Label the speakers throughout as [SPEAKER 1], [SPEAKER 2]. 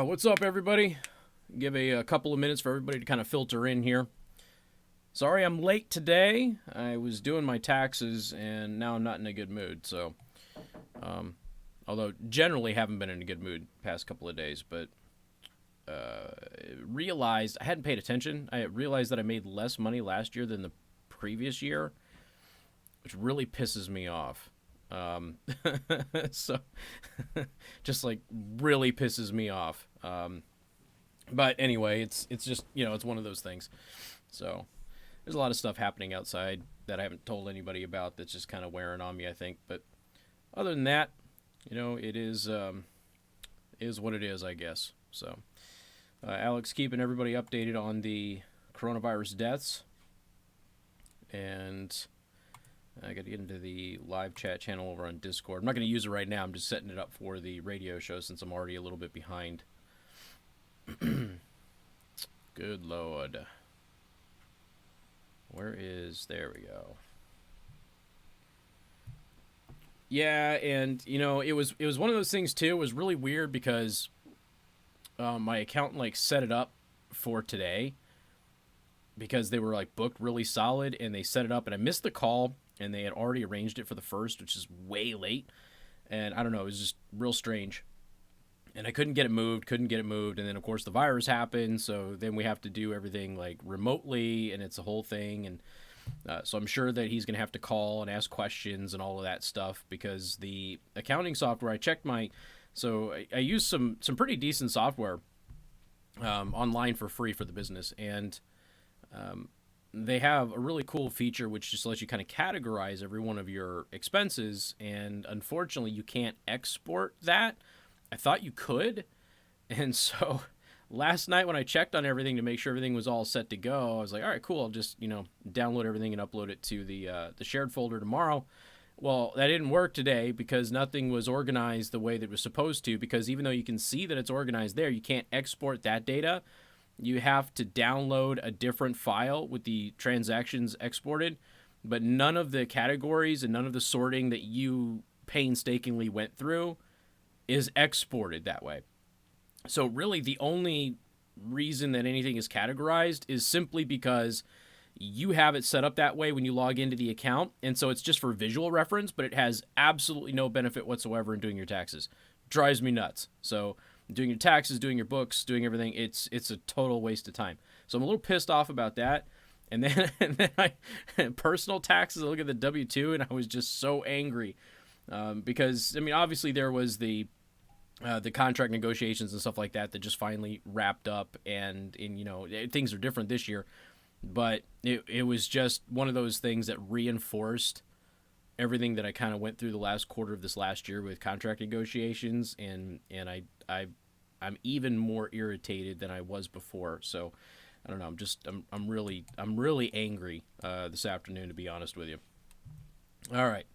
[SPEAKER 1] What's up, everybody? Give a couple of minutes for everybody to kind of filter in here. Sorry I'm late today. I was doing my taxes, and now I'm not in a good mood. So, although generally haven't been in a good mood the past couple of days, but realized I hadn't paid attention. I realized that I made less money last year than the previous year, which really pisses me off. So just like really pisses me off. But anyway, it's just, it's one of those things. So there's a lot of stuff happening outside that I haven't told anybody about that's just kind of wearing on me, I think. But other than that, it is what it is, I guess. So Alex keeping everybody updated on the coronavirus deaths, and I got to get into the live chat channel over on Discord. I'm not going to use it right now. I'm just setting it up for the radio show since I'm already a little bit behind. Good Lord. There we go. Yeah, and, it was one of those things, too. It was really weird because my accountant, set it up for today because they were, booked really solid, and they set it up, and I missed the call. And they had already arranged it for the 1st, which is way late. And I don't know, it was just real strange. And I couldn't get it moved. And then, of course, the virus happened. So then we have to do everything, remotely. And it's a whole thing. And so I'm sure that he's going to have to call and ask questions and all of that stuff. Because the accounting software, I checked So I used some pretty decent software online for free for the business. And they have a really cool feature which just lets you kind of categorize every one of your expenses, and unfortunately you can't export that. I thought you could, and so last night when I checked on everything to make sure everything was all set to go, I was like, all right, cool, I'll just download everything and upload it to the shared folder tomorrow. Well, that didn't work today because nothing was organized the way that it was supposed to, because even though you can see that it's organized there, you can't export that data. You have to download a different file with the transactions exported, but none of the categories and none of the sorting that you painstakingly went through is exported that way. So really the only reason that anything is categorized is simply because you have it set up that way when you log into the account, and so it's just for visual reference, but it has absolutely no benefit whatsoever in doing your taxes. Drives me nuts. So doing your taxes, doing your books, doing everything, it's a total waste of time. So I'm a little pissed off about that. And then I personal taxes, I look at the W-2 and I was just so angry because obviously there was the contract negotiations and stuff like that just finally wrapped up, and things are different this year, but it was just one of those things that reinforced everything that I kind of went through the last quarter of this last year with contract negotiations, and I'm even more irritated than I was before. So I don't know. I'm really angry this afternoon, to be honest with you. All right.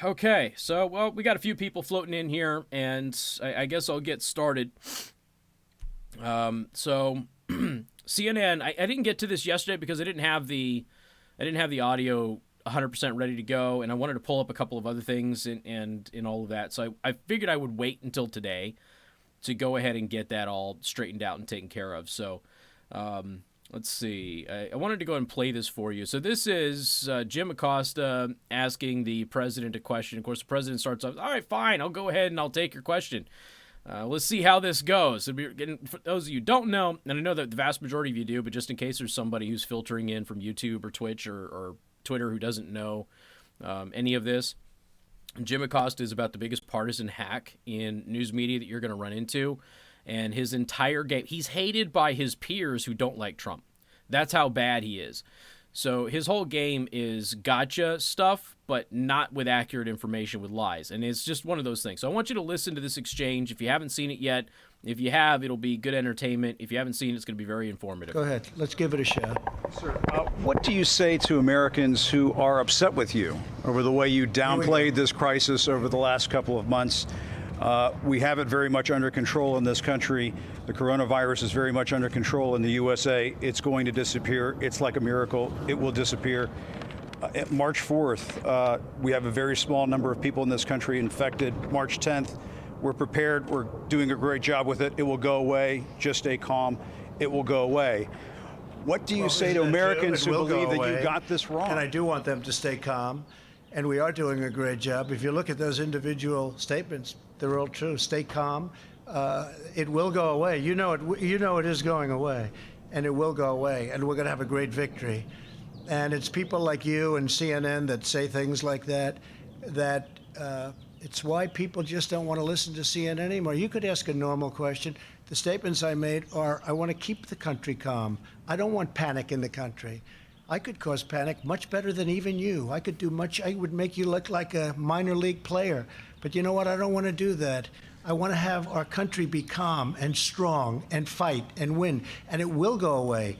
[SPEAKER 1] Okay. So, well, we got a few people floating in here, and I guess I'll get started. So CNN, I didn't get to this yesterday because I didn't have the audio 100% ready to go, and I wanted to pull up a couple of other things and all of that. So I figured I would wait until today to go ahead and get that all straightened out and taken care of. So let's see. I wanted to go and play this for you. So this is Jim Acosta asking the president a question. Of course, the president starts off, all right, fine, I'll go ahead and I'll take your question. Let's see how this goes. For those of you who don't know, and I know that the vast majority of you do, but just in case there's somebody who's filtering in from YouTube or Twitch or Twitter who doesn't know any of this, Jim Acosta is about the biggest partisan hack in news media that you're going to run into. And his entire game, he's hated by his peers who don't like Trump. That's how bad he is. So his whole game is gotcha stuff, but not with accurate information, with lies. And it's just one of those things. So I want you to listen to this exchange. If you haven't seen it yet, if you have, it'll be good entertainment. If you haven't seen it, it's going to be very informative.
[SPEAKER 2] Go ahead. Let's give it a shot.
[SPEAKER 3] Sir, what do you say to Americans who are upset with you over the way you downplayed this crisis over the last couple of months? We have it very much under control in this country. The coronavirus is very much under control in the USA. It's going to disappear. It's like a miracle. It will disappear. March 4th, we have a very small number of people in this country infected. March 10th, we're prepared. We're doing a great job with it. It will go away. Just stay calm. It will go away. What do you say to Americans who believe that you got this wrong?
[SPEAKER 2] And I do want them to stay calm. And we are doing a great job. If you look at those individual statements, they're all true. Stay calm. It will go away. You know it is going away, and it will go away. And we're going to have a great victory. And it's people like you and CNN that say things like that. It's why people just don't want to listen to CNN anymore. You could ask a normal question. The statements I made are, I want to keep the country calm. I don't want panic in the country. I could cause panic much better than even you. I could do much. I would make you look like a minor league player. But you know what? I don't want to do that. I want to have our country be calm and strong and fight and win. And it will go away.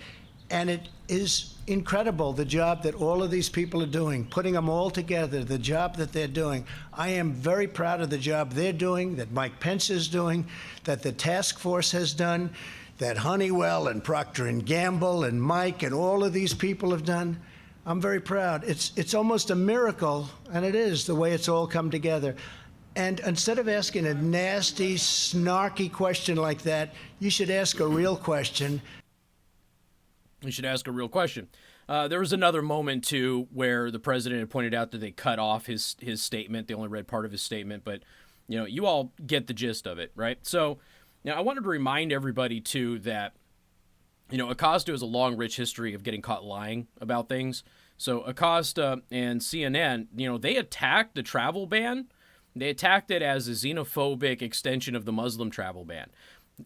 [SPEAKER 2] And it is incredible, the job that all of these people are doing, putting them all together, the job that they're doing. I am very proud of the job they're doing, that Mike Pence is doing, that the task force has done, that Honeywell and Procter & Gamble and Mike and all of these people have done. I'm very proud. It's almost a miracle, and it is, the way it's all come together. And instead of asking a nasty, snarky question like that, you should ask a real question.
[SPEAKER 1] You should ask a real question. There was another moment, too, where the president had pointed out that they cut off his statement. They only read part of his statement, but, you all get the gist of it, right? So, now I wanted to remind everybody, too, that, Acosta has a long, rich history of getting caught lying about things. So Acosta and CNN, they attacked the travel ban. They attacked it as a xenophobic extension of the Muslim travel ban.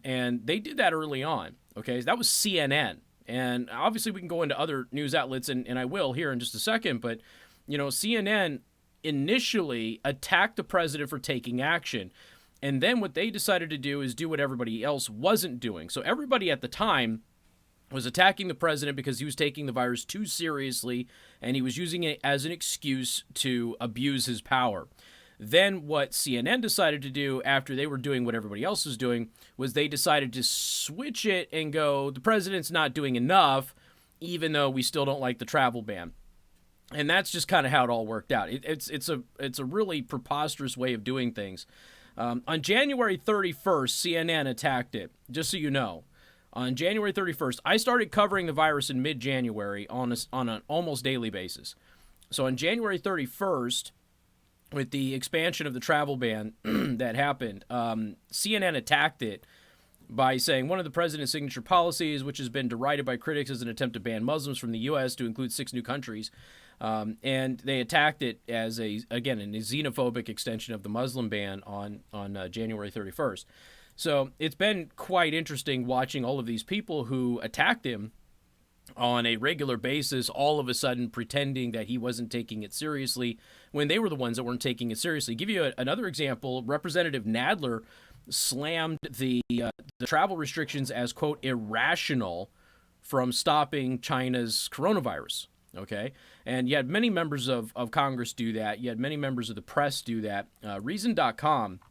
[SPEAKER 1] And they did that early on, okay? That was CNN. And obviously we can go into other news outlets, and I will here in just a second, but, CNN initially attacked the president for taking action. And then what they decided to do is do what everybody else wasn't doing. So everybody at the time was attacking the president because he was taking the virus too seriously, and he was using it as an excuse to abuse his power. Then what CNN decided to do after they were doing what everybody else was doing was they decided to switch it and go, the president's not doing enough, even though we still don't like the travel ban. And that's just kind of how it all worked out. It's a really preposterous way of doing things. On January 31st, CNN attacked it, just so you know. On January 31st, I started covering the virus in mid-January on an almost daily basis. So on January 31st, with the expansion of the travel ban that happened, CNN attacked it by saying one of the president's signature policies, which has been derided by critics as an attempt to ban Muslims from the U.S. to include 6 new countries. And they attacked it as, a xenophobic extension of the Muslim ban on January 31st. So it's been quite interesting watching all of these people who attacked him on a regular basis, all of a sudden pretending that he wasn't taking it seriously when they were the ones that weren't taking it seriously. Give you another example. Representative Nadler slammed the travel restrictions as, quote, irrational from stopping China's coronavirus. Okay. And you had many members of Congress do that. You had many members of the press do that. Reason.com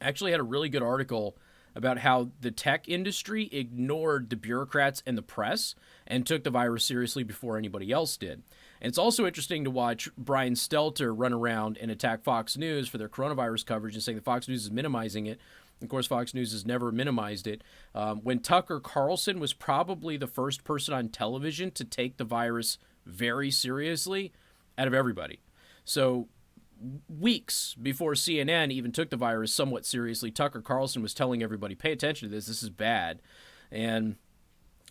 [SPEAKER 1] actually had a really good article about how the tech industry ignored the bureaucrats and the press and took the virus seriously before anybody else did. And it's also interesting to watch Brian Stelter run around and attack Fox News for their coronavirus coverage and saying that Fox News is minimizing it. Of course, Fox News has never minimized it. When Tucker Carlson was probably the first person on television to take the virus very seriously out of everybody. So weeks before CNN even took the virus somewhat seriously, Tucker Carlson was telling everybody, pay attention to this. This is bad. And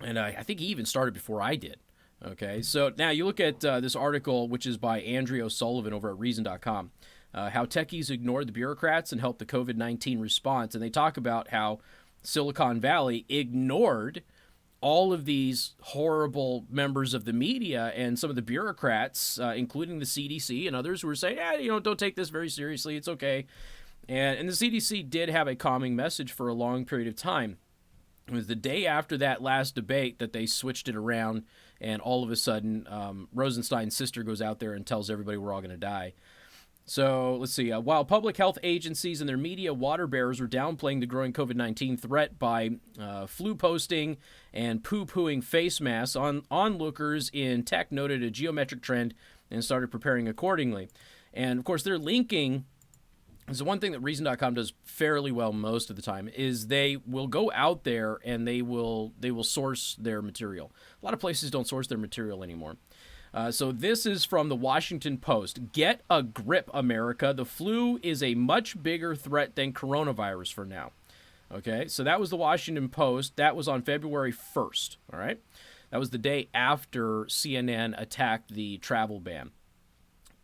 [SPEAKER 1] I think he even started before I did. Okay, so now you look at this article, which is by Andrea O'Sullivan over at Reason.com. how techies ignored the bureaucrats and helped the COVID-19 response. And they talk about how Silicon Valley ignored all of these horrible members of the media and some of the bureaucrats, including the CDC and others who were saying, don't take this very seriously. It's okay. And the CDC did have a calming message for a long period of time. It was the day after that last debate that they switched it around, and all of a sudden, Rosenstein's sister goes out there and tells everybody we're all going to die. So let's see. While public health agencies and their media water bearers were downplaying the growing COVID-19 threat by flu posting and poo-pooing face masks, onlookers in tech noted a geometric trend and started preparing accordingly. And of course, they're linking. So one thing that Reason.com does fairly well most of the time is they will go out there and they will source their material. A lot of places don't source their material anymore. So this is from the Washington Post. Get a grip, America. The flu is a much bigger threat than coronavirus for now. Okay, so that was the Washington Post. That was on February 1st, all right? That was the day after CNN attacked the travel ban.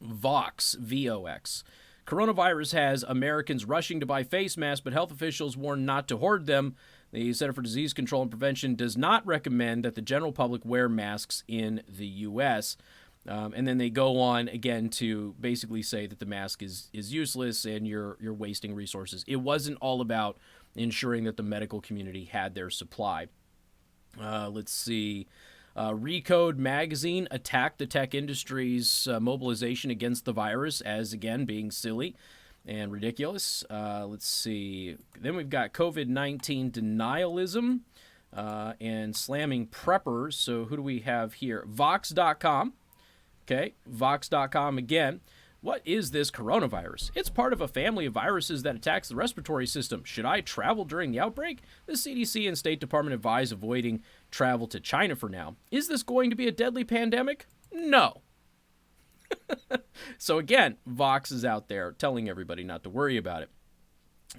[SPEAKER 1] Vox, V-O-X. Coronavirus has Americans rushing to buy face masks, but health officials warn not to hoard them. The Center for Disease Control and Prevention does not recommend that the general public wear masks in the U.S. And then they go on again to basically say that the mask is useless and you're wasting resources. It wasn't all about ensuring that the medical community had their supply. Let's see. Recode magazine attacked the tech industry's mobilization against the virus as, again, being silly and ridiculous. Let's see. Then we've got COVID-19 denialism and slamming preppers. So who do we have here? Vox.com. Okay, Vox.com again. What is this coronavirus? It's part of a family of viruses that attacks the respiratory system. Should I travel during the outbreak? The CDC and State Department advise avoiding travel to China for now. Is this going to be a deadly pandemic? No. So again, Vox is out there telling everybody not to worry about it.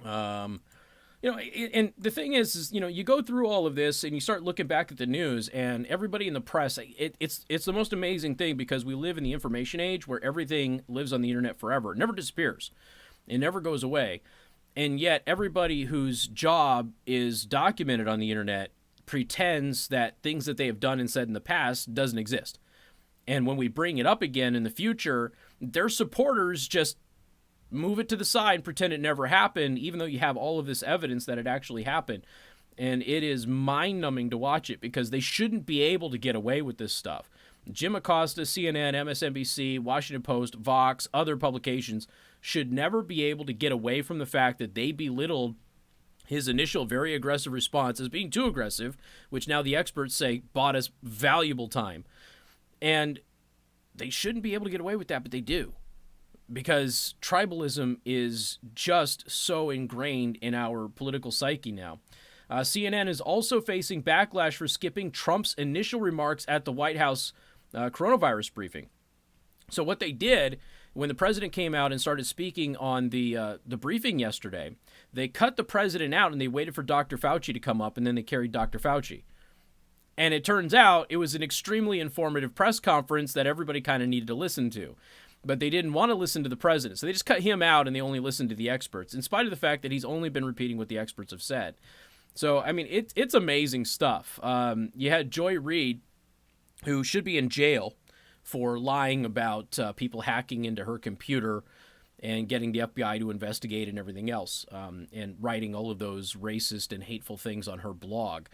[SPEAKER 1] And the thing is, you go through all of this and you start looking back at the news and everybody in the press, it's the most amazing thing because we live in the information age where everything lives on the internet forever. It never disappears. It never goes away. And yet everybody whose job is documented on the internet pretends that things that they have done and said in the past doesn't exist. And when we bring it up again in the future, their supporters just move it to the side and pretend it never happened, even though you have all of this evidence that it actually happened. And it is mind-numbing to watch it because they shouldn't be able to get away with this stuff. Jim Acosta, CNN, MSNBC, Washington Post, Vox, other publications should never be able to get away from the fact that they belittled his initial very aggressive response as being too aggressive, which now the experts say bought us valuable time. And they shouldn't be able to get away with that, but they do. Because tribalism is just so ingrained in our political psyche now. CNN is also facing backlash for skipping Trump's initial remarks at the White House coronavirus briefing. So what they did when the president came out and started speaking on the briefing yesterday, they cut the president out and they waited for Dr. Fauci to come up, and then they carried Dr. Fauci. And it turns out it was an extremely informative press conference that everybody kind of needed to listen to. But they didn't want to listen to the president. So they just cut him out and they only listened to the experts, in spite of the fact that he's only been repeating what the experts have said. So, I mean, it's amazing stuff. You had Joy Reid, who should be in jail for lying about people hacking into her computer and getting the FBI to investigate and everything else, and writing all of those racist and hateful things on her blog.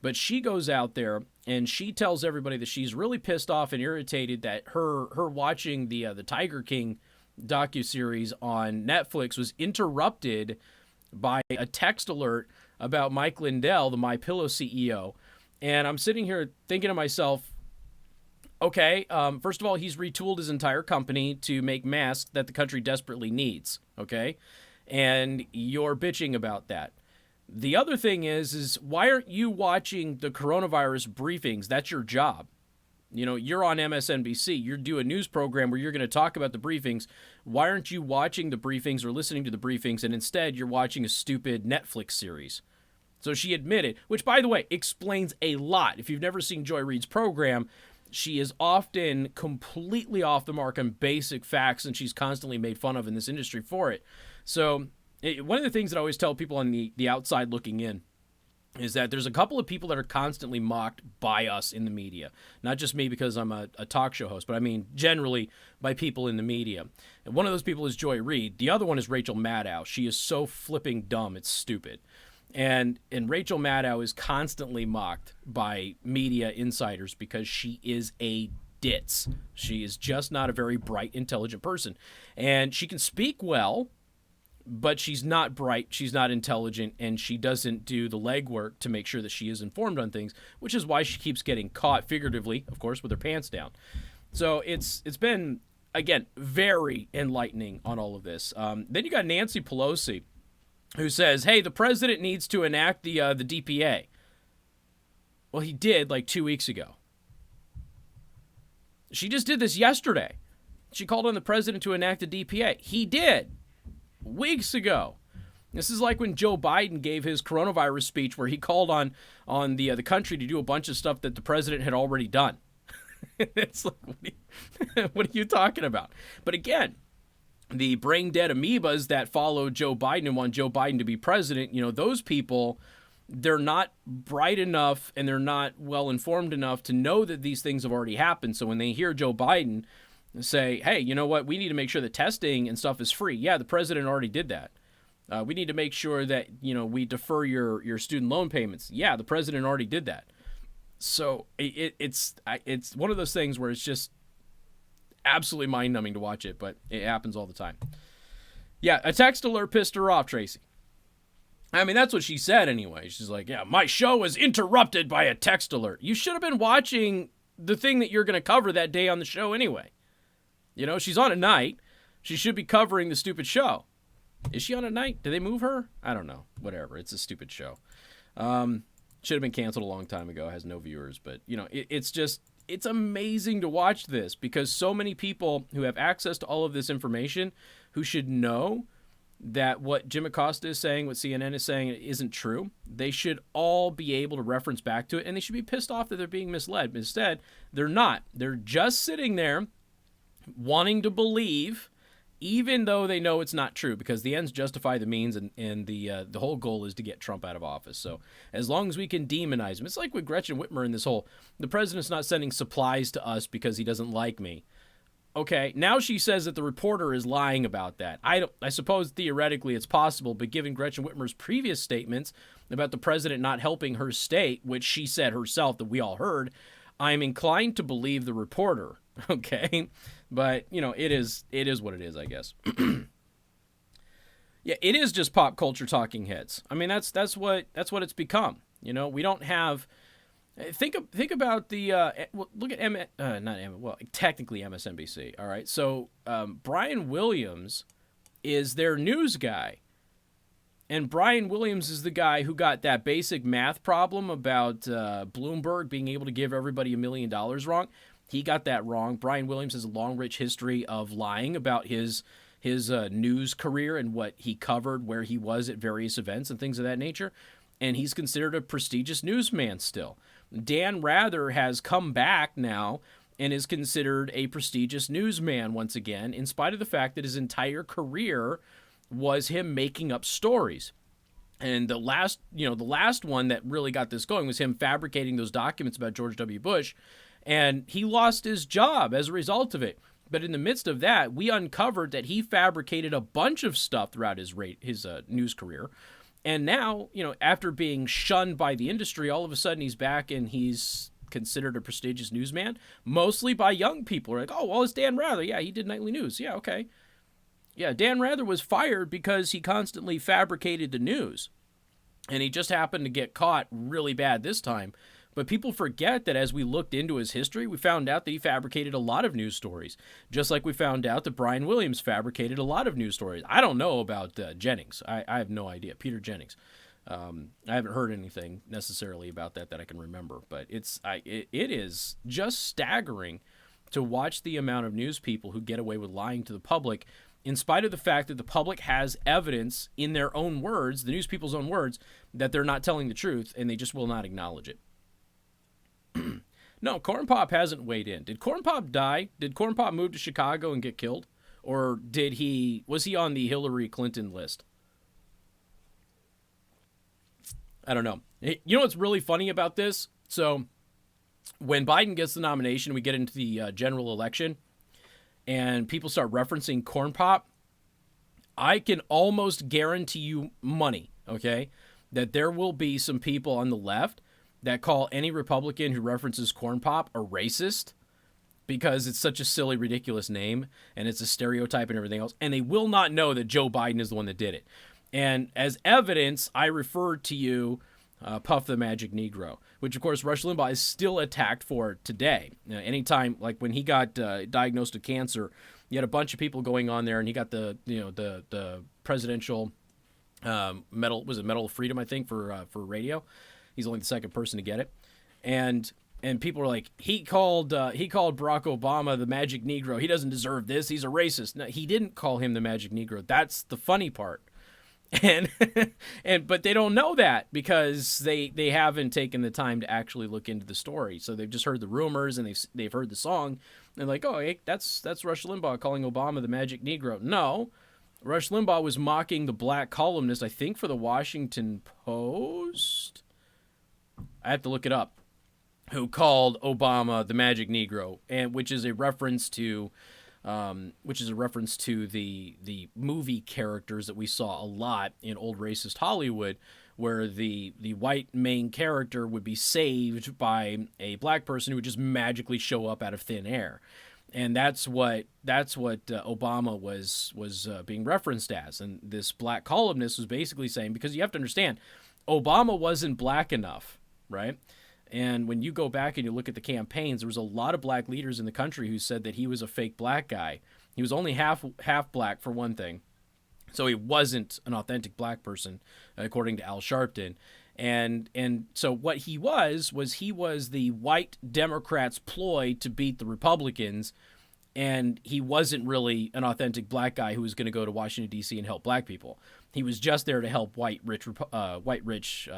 [SPEAKER 1] But she goes out there and she tells everybody that she's really pissed off and irritated that her watching the Tiger King docuseries on Netflix was interrupted by a text alert about Mike Lindell, the MyPillow CEO. And I'm sitting here thinking to myself, okay, first of all, he's retooled his entire company to make masks that the country desperately needs, okay? And you're bitching about that. The other thing is why aren't you watching the coronavirus briefings? That's your job. You're on MSNBC. You do a news program where you're going to talk about the briefings. Why aren't you watching the briefings or listening to the briefings, and instead you're watching a stupid Netflix series? So she admitted, which, by the way, explains a lot. If you've never seen Joy Reid's program, she is often completely off the mark on basic facts, and she's constantly made fun of in this industry for it. So one of the things that I always tell people on the outside looking in is that there's a couple of people that are constantly mocked by us in the media. Not just me because I'm a talk show host, but I mean generally by people in the media. And one of those people is Joy Reid. The other one is Rachel Maddow. She is so flipping dumb, it's stupid. And Rachel Maddow is constantly mocked by media insiders because she is a ditz. She is just not a very bright, intelligent person. And she can speak well, but she's not bright, she's not intelligent, and she doesn't do the legwork to make sure that she is informed on things, which is why she keeps getting caught, figuratively, of course, with her pants down. So it's been, again, very enlightening on all of this. Then you got Nancy Pelosi, who says, hey, the president needs to enact the DPA. Well, he did like 2 weeks ago. She just did this yesterday. She called on the president to enact the DPA. He did. Weeks ago. This is like when Joe Biden gave his coronavirus speech where he called on the country to do a bunch of stuff that the president had already done. It's like, what are you talking about? But again, the brain dead amoebas that followed Joe Biden and want Joe Biden to be president, those people, they're not bright enough and they're not well informed enough to know that these things have already happened. So when they hear Joe Biden say, hey, you know what, we need to make sure the testing and stuff is free. Yeah, the president already did that. We need to make sure that, we defer your student loan payments. Yeah, the president already did that. So it's one of those things where it's just absolutely mind-numbing to watch it, but it happens all the time. Yeah, a text alert pissed her off, Tracy. I mean, that's what she said anyway. She's like, yeah, my show was interrupted by a text alert. You should have been watching the thing that you're going to cover that day on the show anyway. She's on at night. She should be covering the stupid show. Is she on at night? Did they move her? I don't know. Whatever. It's a stupid show. Should have been canceled a long time ago. It has no viewers. But, it's amazing to watch this because so many people who have access to all of this information who should know that what Jim Acosta is saying, what CNN is saying isn't true. They should all be able to reference back to it, and they should be pissed off that they're being misled. But instead, they're not. They're just sitting there wanting to believe, even though they know it's not true, because the ends justify the means, and the whole goal is to get Trump out of office. So as long as we can demonize him, it's like with Gretchen Whitmer in this whole, the president's not sending supplies to us because he doesn't like me. Okay, now she says that the reporter is lying about that. I suppose theoretically it's possible, but given Gretchen Whitmer's previous statements about the president not helping her state, which she said herself that we all heard, I'm inclined to believe the reporter. Okay, but it is what it is, I guess. Yeah, it is just pop culture talking heads. I mean, that's what it's become. We don't have. Think about the look at technically MSNBC. All right, so Brian Williams is their news guy, and Brian Williams is the guy who got that basic math problem about Bloomberg being able to give everybody $1 million wrong. He got that wrong. Brian Williams has a long, rich history of lying about his news career and what he covered, where he was at various events and things of that nature. And he's considered a prestigious newsman still. Dan Rather has come back now and is considered a prestigious newsman once again, in spite of the fact that his entire career was him making up stories. And the last one that really got this going was him fabricating those documents about George W. Bush. And he lost his job as a result of it. But in the midst of that, we uncovered that he fabricated a bunch of stuff throughout his news career. And now, after being shunned by the industry, all of a sudden he's back and he's considered a prestigious newsman, mostly by young people. Like, oh, well, it's Dan Rather. Yeah, he did nightly news. Yeah, okay. Yeah, Dan Rather was fired because he constantly fabricated the news. And he just happened to get caught really bad this time. But people forget that as we looked into his history, we found out that he fabricated a lot of news stories, just like we found out that Brian Williams fabricated a lot of news stories. I don't know about Jennings. I have no idea. Peter Jennings. I haven't heard anything necessarily about that I can remember. But it is just staggering to watch the amount of news people who get away with lying to the public, in spite of the fact that the public has evidence in their own words, the news people's own words, that they're not telling the truth, and they just will not acknowledge it. No, Corn Pop hasn't weighed in. Did Corn Pop die? Did Corn Pop move to Chicago and get killed? Or was he on the Hillary Clinton list? I don't know. You know what's really funny about this? So when Biden gets the nomination, we get into the general election, and people start referencing Corn Pop. I can almost guarantee you money, okay, that there will be some people on the left that call any Republican who references Corn Pop a racist because it's such a silly, ridiculous name, and it's a stereotype and everything else, and they will not know that Joe Biden is the one that did it. And as evidence, I referred to you Puff the Magic Negro, which, of course, Rush Limbaugh is still attacked for today. Anytime, like when he got diagnosed with cancer, you had a bunch of people going on there, and he got the presidential medal. Was it Medal of Freedom, I think, for radio? He's only the second person to get it, and people are like, he called Barack Obama the Magic Negro. He doesn't deserve this. He's a racist. No, he didn't call him the Magic Negro. That's the funny part. And but they don't know that because they haven't taken the time to actually look into the story. So they've just heard the rumors and they've heard the song and like, oh, hey, that's Rush Limbaugh calling Obama the Magic Negro. No, Rush Limbaugh was mocking the black columnist, I think, for the Washington Post. I have to look it up. Who called Obama the Magic Negro, and which is a reference to the movie characters that we saw a lot in old racist Hollywood, where the white main character would be saved by a black person who would just magically show up out of thin air. And that's what Obama was being referenced as. And this black columnist was basically saying, because you have to understand, Obama wasn't black enough, right? And when you go back and you look at the campaigns, there was a lot of black leaders in the country who said that he was a fake black guy. He was only half black, for one thing. So he wasn't an authentic black person, according to Al Sharpton. And so what he was the white Democrats' ploy to beat the Republicans, and he wasn't really an authentic black guy who was going to go to Washington, D.C. and help black people. He was just there to help white rich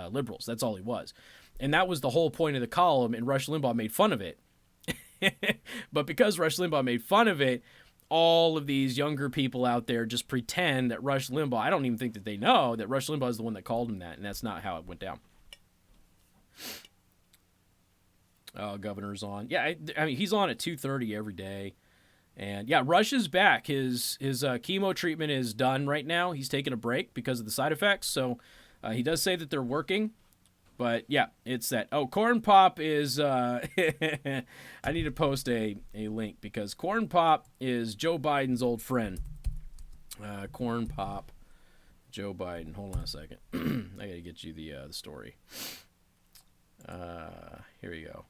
[SPEAKER 1] liberals. That's all he was. And that was the whole point of the column, and Rush Limbaugh made fun of it. But because Rush Limbaugh made fun of it, all of these younger people out there just pretend that Rush Limbaugh, I don't even think that they know that Rush Limbaugh is the one that called him that, and that's not how it went down. Governor's on. Yeah, I mean, he's on at 2:30 every day. And yeah, Rush is back. His chemo treatment is done right now. He's taking a break because of the side effects. So he does say that they're working. But yeah, it's that. Oh, Corn Pop is, I need to post a link because Corn Pop is Joe Biden's old friend. Corn Pop, Joe Biden. Hold on a second. I got to get you the story. Here you go.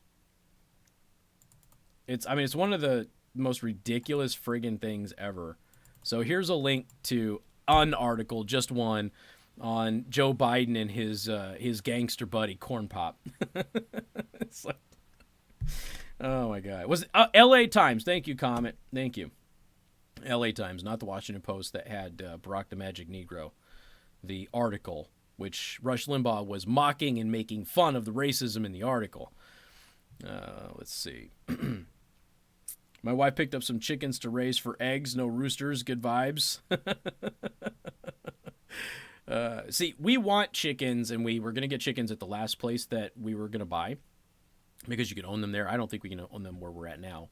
[SPEAKER 1] It's one of the most ridiculous friggin' things ever. So here's a link to an article, just one, on Joe Biden and his gangster buddy Corn Pop. It's like, oh my God. Was it L.A. Times? Thank you, comment. Thank you. L.A. Times, not the Washington Post, that had Barack the Magic Negro, the article, which Rush Limbaugh was mocking and making fun of the racism in the article. Let's see. My wife picked up some chickens to raise for eggs. No roosters. Good vibes. See, we want chickens, and we were going to get chickens at the last place that we were going to buy because you could own them there. I don't think we can own them where we're at now.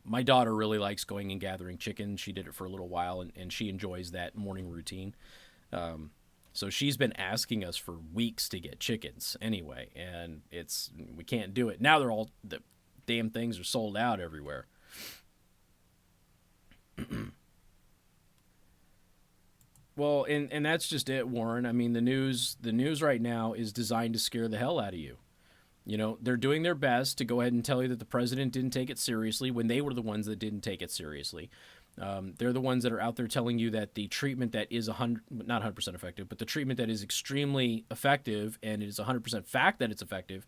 [SPEAKER 1] My daughter really likes going and gathering chickens. She did it for a little while, and she enjoys that morning routine. So she's been asking us for weeks to get chickens anyway, and we can't do it. Now the damn things are sold out everywhere. Well, and that's just it, Warren. I mean, the news right now is designed to scare the hell out of you. You know, they're doing their best to go ahead and tell you that the president didn't take it seriously when they were the ones that didn't take it seriously. They're the ones that are out there telling you that the treatment that is not 100% effective, but the treatment that is extremely effective, and it is 100% fact that it's effective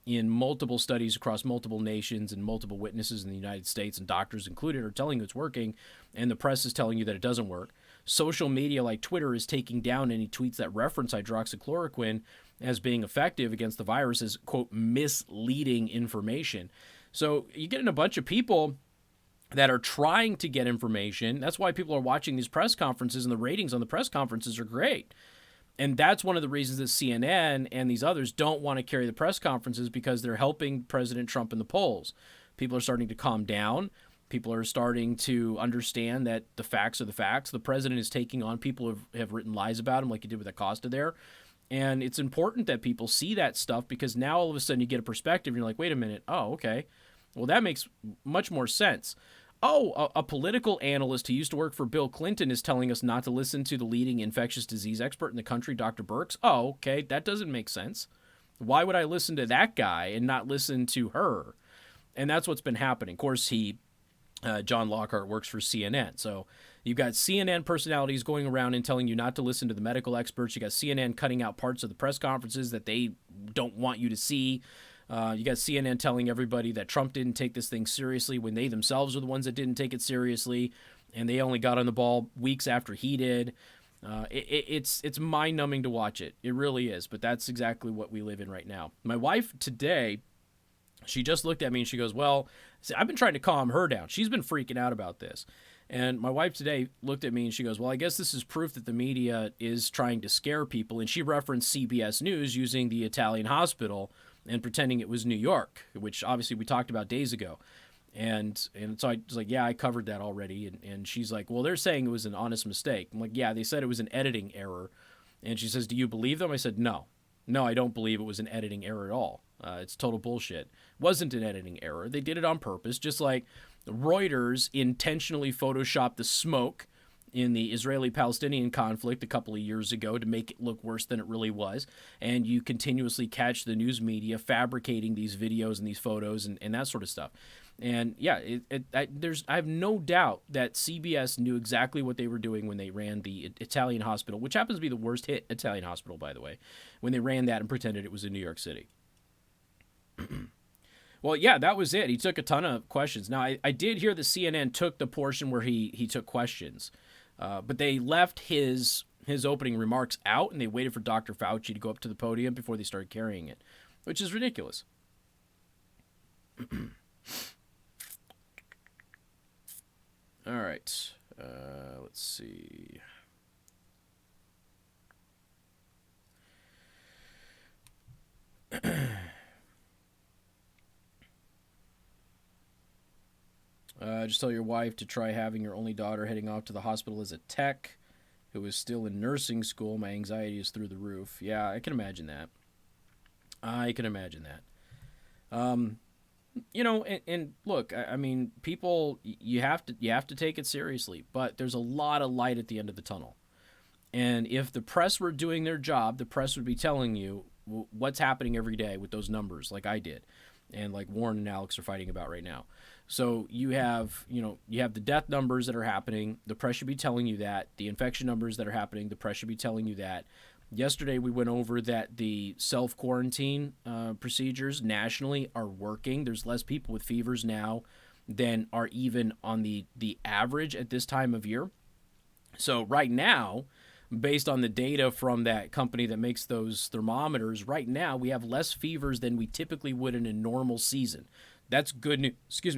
[SPEAKER 1] in multiple studies across multiple nations and multiple witnesses in the United States, and doctors included, are telling you it's working, and the press is telling you that it doesn't work. Social media like Twitter is taking down any tweets that reference hydroxychloroquine as being effective against the virus as, quote, misleading information. So you get in a bunch of people that are trying to get information. That's why people are watching these press conferences, and the ratings on the press conferences are great. And that's one of the reasons that CNN and these others don't want to carry the press conferences, because they're helping President Trump in the polls. People are starting to calm down. People are starting to understand that the facts are the facts. The president is taking on people who have written lies about him, like he did with Acosta there. And it's important that people see that stuff, because now all of a sudden you get a perspective and you're like, wait a minute. Oh, okay. Well, that makes much more sense. Oh, a political analyst who used to work for Bill Clinton is telling us not to listen to the leading infectious disease expert in the country, Dr. Birx. Oh, okay, that doesn't make sense. Why would I listen to that guy and not listen to her? And that's what's been happening. Of course, John Lockhart works for CNN. So you've got CNN personalities going around and telling you not to listen to the medical experts. You got CNN cutting out parts of the press conferences that they don't want you to see. You got CNN telling everybody that Trump didn't take this thing seriously when they themselves are the ones that didn't take it seriously, and they only got on the ball weeks after he did. It's mind-numbing to watch it. It really is, but that's exactly what we live in right now. My wife today, she just looked at me and she goes, well, see, I've been trying to calm her down. She's been freaking out about this. And my wife today looked at me and she goes, well, I guess this is proof that the media is trying to scare people. And she referenced CBS News using the Italian hospital and pretending it was New York, which obviously we talked about days ago. And so I was like, yeah, I covered that already. And she's like, well, they're saying it was an honest mistake. I'm like, yeah, they said it was an editing error. And she says, do you believe them? I said, no, I don't believe it was an editing error at all. It's total bullshit. It wasn't an editing error. They did it on purpose, just like Reuters intentionally photoshopped the smoke in the Israeli-Palestinian conflict a couple of years ago to make it look worse than it really was. And you continuously catch the news media fabricating these videos and these photos and that sort of stuff. And yeah, I have no doubt that CBS knew exactly what they were doing when they ran the Italian hospital, which happens to be the worst hit Italian hospital, by the way, when they ran that and pretended it was in New York City. Well, yeah, that was it. He took a ton of questions. Now, I did hear that CNN took the portion where he took questions, but they left his opening remarks out, and they waited for Dr. Fauci to go up to the podium before they started carrying it, which is ridiculous. All right, let's see. Just tell your wife to try having your only daughter heading off to the hospital as a tech who is still in nursing school. My anxiety is through the roof. Yeah, I can imagine that. You know, and look, I mean, people, you have to take it seriously, but there's a lot of light at the end of the tunnel. And if the press were doing their job, the press would be telling you what's happening every day with those numbers, like I did, and like Warren and Alex are fighting about right now. So you have the death numbers that are happening. The press should be telling you that. The infection numbers that are happening, the press should be telling you that. Yesterday we went over that the self-quarantine procedures nationally are working. There's less people with fevers now than are even on the average at this time of year. So right now, based on the data from that company that makes those thermometers, right now we have less fevers than we typically would in a normal season. That's good news.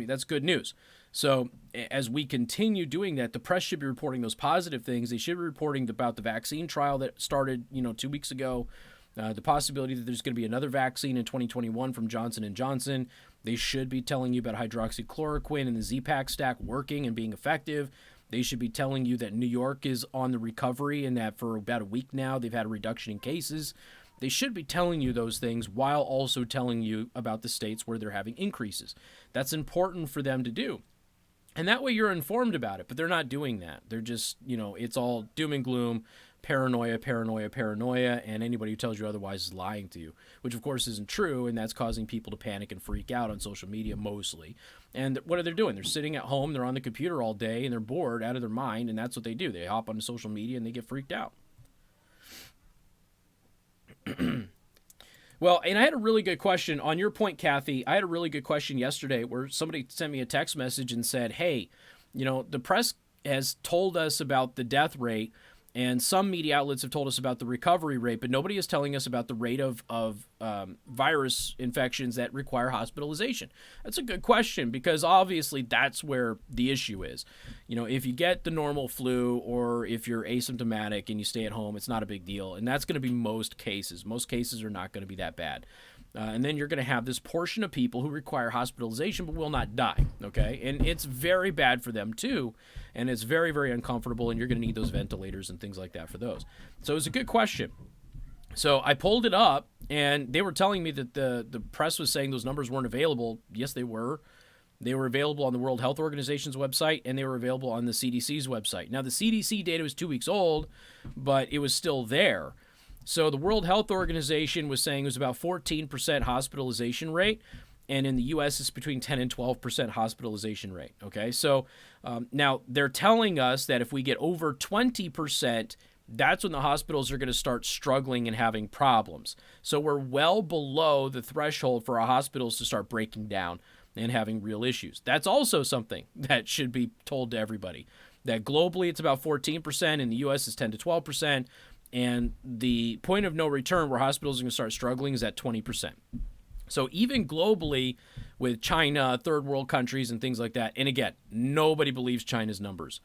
[SPEAKER 1] That's good news. So as we continue doing that, the press should be reporting those positive things. They should be reporting about the vaccine trial that started, 2 weeks ago, the possibility that there's going to be another vaccine in 2021 from Johnson & Johnson. They should be telling you about hydroxychloroquine and the Z-Pack stack working and being effective. They should be telling you that New York is on the recovery and that for about a week now they've had a reduction in cases. They should be telling you those things while also telling you about the states where they're having increases. That's important for them to do. And that way you're informed about it, but they're not doing that. They're just, it's all doom and gloom, paranoia, and anybody who tells you otherwise is lying to you, which of course isn't true, and that's causing people to panic and freak out on social media mostly. And what are they doing? They're sitting at home, they're on the computer all day, and they're bored out of their mind, and that's what they do. They hop onto social media and they get freaked out. Well, and I had a really good question on your point, Kathy. I had a really good question yesterday where somebody sent me a text message and said, hey, the press has told us about the death rate, And some media outlets have told us about the recovery rate, but nobody is telling us about the rate of virus infections that require hospitalization. That's a good question, because obviously that's where the issue is. If you get the normal flu, or if you're asymptomatic and you stay at home, it's not a big deal. And that's going to be most cases. Most cases are not going to be that bad. And then you're going to have this portion of people who require hospitalization but will not die, okay? And it's very bad for them too, and it's very, very uncomfortable, and you're going to need those ventilators and things like that for those. So it's a good question. So I pulled it up, and they were telling me that the press was saying those numbers weren't available. Yes, they were. They were available on the World Health Organization's website, and they were available on the CDC's website. Now, the CDC data was 2 weeks old, but it was still there. So the World Health Organization was saying it was about 14% hospitalization rate, and in the U.S. it's between 10 and 12% hospitalization rate. Okay, so now they're telling us that if we get over 20%, that's when the hospitals are going to start struggling and having problems. So we're well below the threshold for our hospitals to start breaking down and having real issues. That's also something that should be told to everybody, that globally it's about 14%, in the U.S. it's 10 to 12%. And the point of no return where hospitals are going to start struggling is at 20%. So even globally, with China, third world countries, and things like that, and again, nobody believes China's numbers.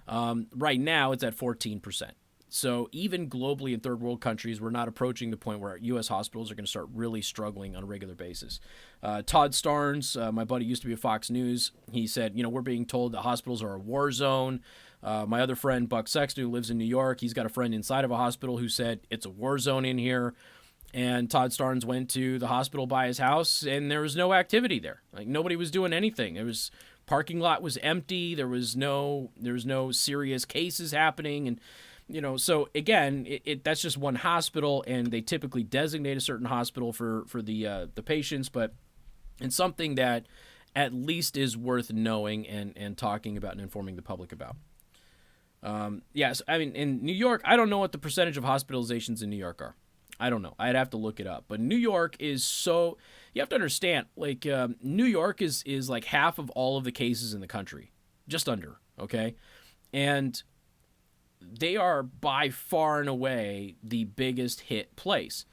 [SPEAKER 1] Right now, it's at 14%. So even globally in third world countries, we're not approaching the point where U.S. hospitals are going to start really struggling on a regular basis. Todd Starnes, my buddy, used to be at Fox News. He said, we're being told that hospitals are a war zone. My other friend, Buck Sexton, who lives in New York, he's got a friend inside of a hospital who said it's a war zone in here. And Todd Starnes went to the hospital by his house, and there was no activity there. Like, nobody was doing anything. Parking lot was empty. There was no serious cases happening. And so again, that's just one hospital, and they typically designate a certain hospital for the patients, but it's something that at least is worth knowing and talking about and informing the public about. Yes, I mean, in New York, I don't know what the percentage of hospitalizations in New York are. I don't know. I'd have to look it up. But New York is so, you have to understand, like, New York is like half of all of the cases in the country, just under, okay? And they are by far and away the biggest hit place.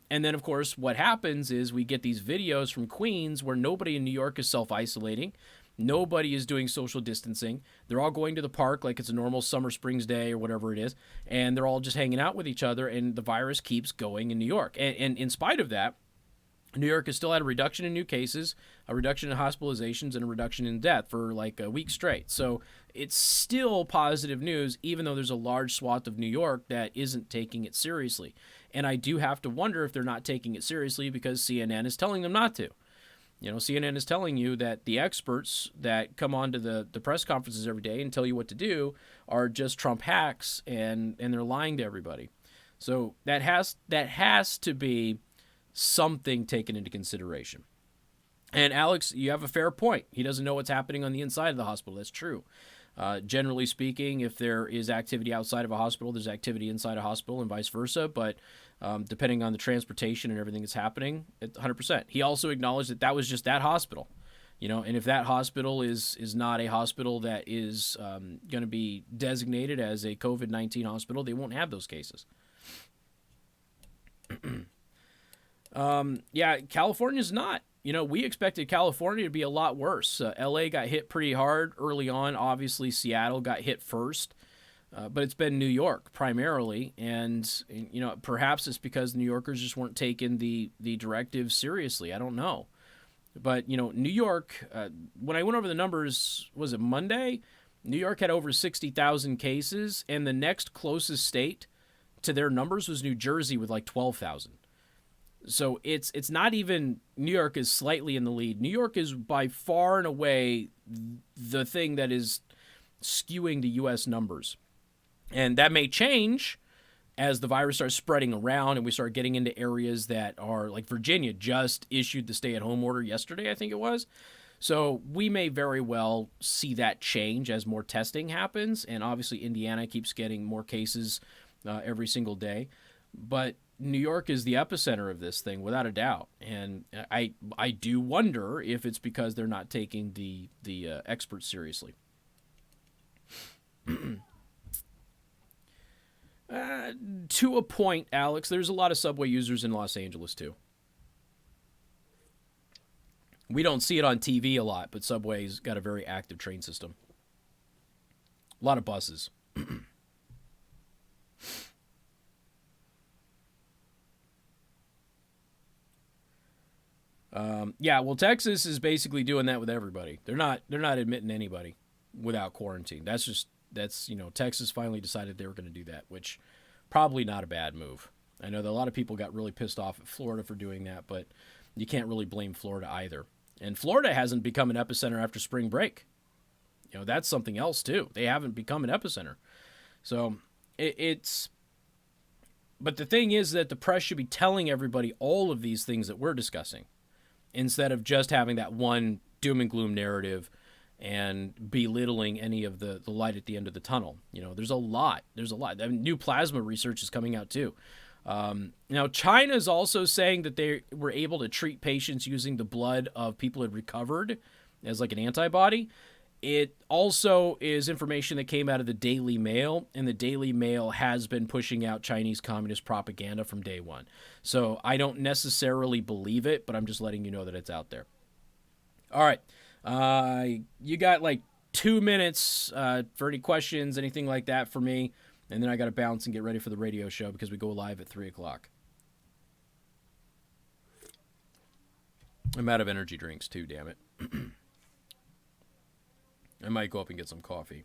[SPEAKER 1] And then, of course, what happens is we get these videos from Queens where nobody in New York is self-isolating. Nobody is doing social distancing. They're all going to the park like it's a normal summer Springs day or whatever it is, and they're all just hanging out with each other, and the virus keeps going in New York. And in spite of that, New York has still had a reduction in new cases, a reduction in hospitalizations, and a reduction in death for like a week straight. So it's still positive news, even though there's a large swath of New York that isn't taking it seriously. And I do have to wonder if they're not taking it seriously because CNN is telling them not to. CNN is telling you that the experts that come onto the press conferences every day and tell you what to do are just Trump hacks, and they're lying to everybody. So that has to be something taken into consideration. And Alex, you have a fair point. He doesn't know what's happening on the inside of the hospital. That's true. Generally speaking, if there is activity outside of a hospital, there's activity inside a hospital and vice versa. But depending on the transportation and everything that's happening, 100%. He also acknowledged that was just that hospital. And if that hospital is not a hospital that is going to be designated as a COVID-19 hospital, they won't have those cases. California's not. We expected California to be a lot worse. LA got hit pretty hard early on. Obviously, Seattle got hit first. But it's been New York primarily. And, perhaps it's because New Yorkers just weren't taking the directives seriously. I don't know. But, New York, when I went over the numbers, was it Monday? New York had over 60,000 cases. And the next closest state to their numbers was New Jersey with like 12,000. So it's not even New York is slightly in the lead. New York is by far and away the thing that is skewing the U.S. numbers. And that may change as the virus starts spreading around and we start getting into areas that are like Virginia just issued the stay-at-home order yesterday, I think it was. So we may very well see that change as more testing happens. And obviously Indiana keeps getting more cases every single day. But New York is the epicenter of this thing, without a doubt. And I do wonder if it's because they're not taking the experts seriously. To a point, Alex. There's a lot of subway users in Los Angeles, too. We don't see it on TV a lot, but Subway's got a very active train system. A lot of buses. Yeah, well, Texas is basically doing that with everybody. They're not admitting anybody without quarantine. That's Texas finally decided they were going to do that, which probably not a bad move. I know that a lot of people got really pissed off at Florida for doing that, but you can't really blame Florida either. And Florida hasn't become an epicenter after spring break. That's something else too. They haven't become an epicenter. So it's. But the thing is that the press should be telling everybody all of these things that we're discussing, instead of just having that one doom and gloom narrative and belittling any of the light at the end of the tunnel. There's a lot. I mean, new plasma research is coming out too. Now, China is also saying that they were able to treat patients using the blood of people who had recovered as like an antibody. It also is information that came out of the Daily Mail, and the Daily Mail has been pushing out Chinese communist propaganda from day one. So I don't necessarily believe it, but I'm just letting you know that it's out there. All right. You got like 2 minutes for any questions, anything like that for me, and then I got to bounce and get ready for the radio show because we go live at 3 o'clock. I'm out of energy drinks too, damn it. I might go up and get some coffee.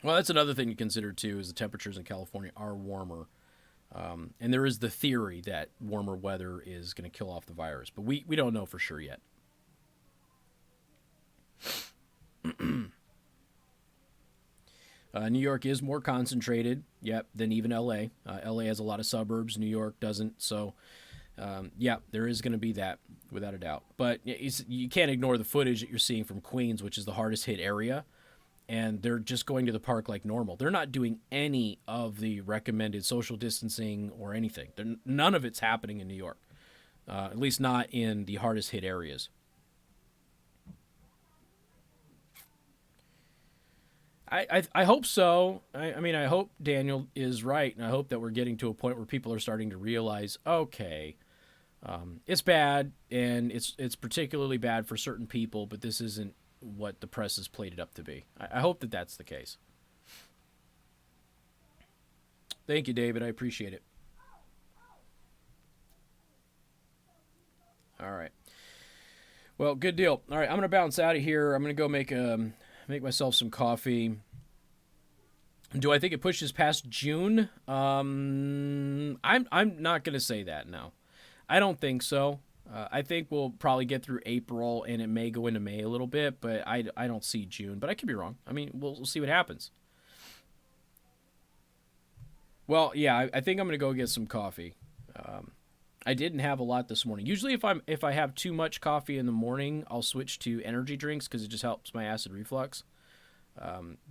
[SPEAKER 1] Well, that's another thing to consider, too, is the temperatures in California are warmer. And there is the theory that warmer weather is going to kill off the virus. But we don't know for sure yet. New York is more concentrated, than even L.A. L.A. has a lot of suburbs. New York doesn't, so... there is going to be that, without a doubt. But you can't ignore the footage that you're seeing from Queens, which is the hardest hit area, and they're just going to the park like normal. They're not doing any of the recommended social distancing or anything. None of it's happening in New York, at least not in the hardest hit areas. I hope so. I mean, I hope Daniel is right, and I hope that we're getting to a point where people are starting to realize, okay, it's bad, and it's particularly bad for certain people, but this isn't what the press has played it up to be. I hope that that's the case. Thank you, David. I appreciate it. All right. Well, good deal. All right, I'm going to bounce out of here. I'm going to go make myself some coffee. Do I think it pushes past June? I'm not going to say that, no. I don't think so. I think we'll probably get through April, and it may go into May a little bit, but I don't see June. But I could be wrong. I mean, we'll see what happens. Well, yeah, I think I'm going to go get some coffee. I didn't have a lot this morning. Usually if I have too much coffee in the morning, I'll switch to energy drinks because it just helps my acid reflux.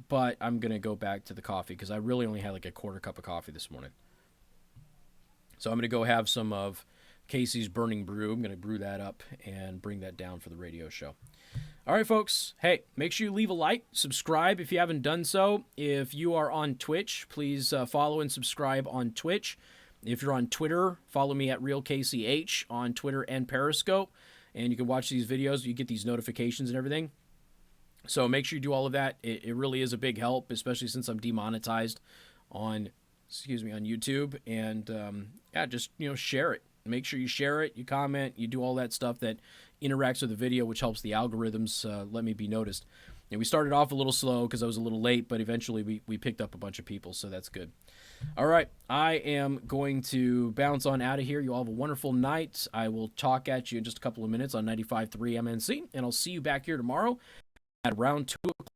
[SPEAKER 1] But I'm going to go back to the coffee because I really only had like a quarter cup of coffee this morning. So I'm going to go have some of Casey's Burning Brew. I'm going to brew that up and bring that down for the radio show. All right, folks. Hey, make sure you leave a like, subscribe if you haven't done so. If you are on Twitch, please follow and subscribe on Twitch. If you're on Twitter, follow me at RealKCH on Twitter and Periscope, and you can watch these videos. You get these notifications and everything. So make sure you do all of that. It really is a big help, especially since I'm demonetized on YouTube. And just share it. Make sure you share it, you comment, you do all that stuff that interacts with the video, which helps the algorithms let me be noticed. And we started off a little slow because I was a little late, but eventually we picked up a bunch of people, so that's good. All right, I am going to bounce on out of here. You all have a wonderful night. I will talk at you in just a couple of minutes on 95.3 MNC, and I'll see you back here tomorrow at around 2 o'clock.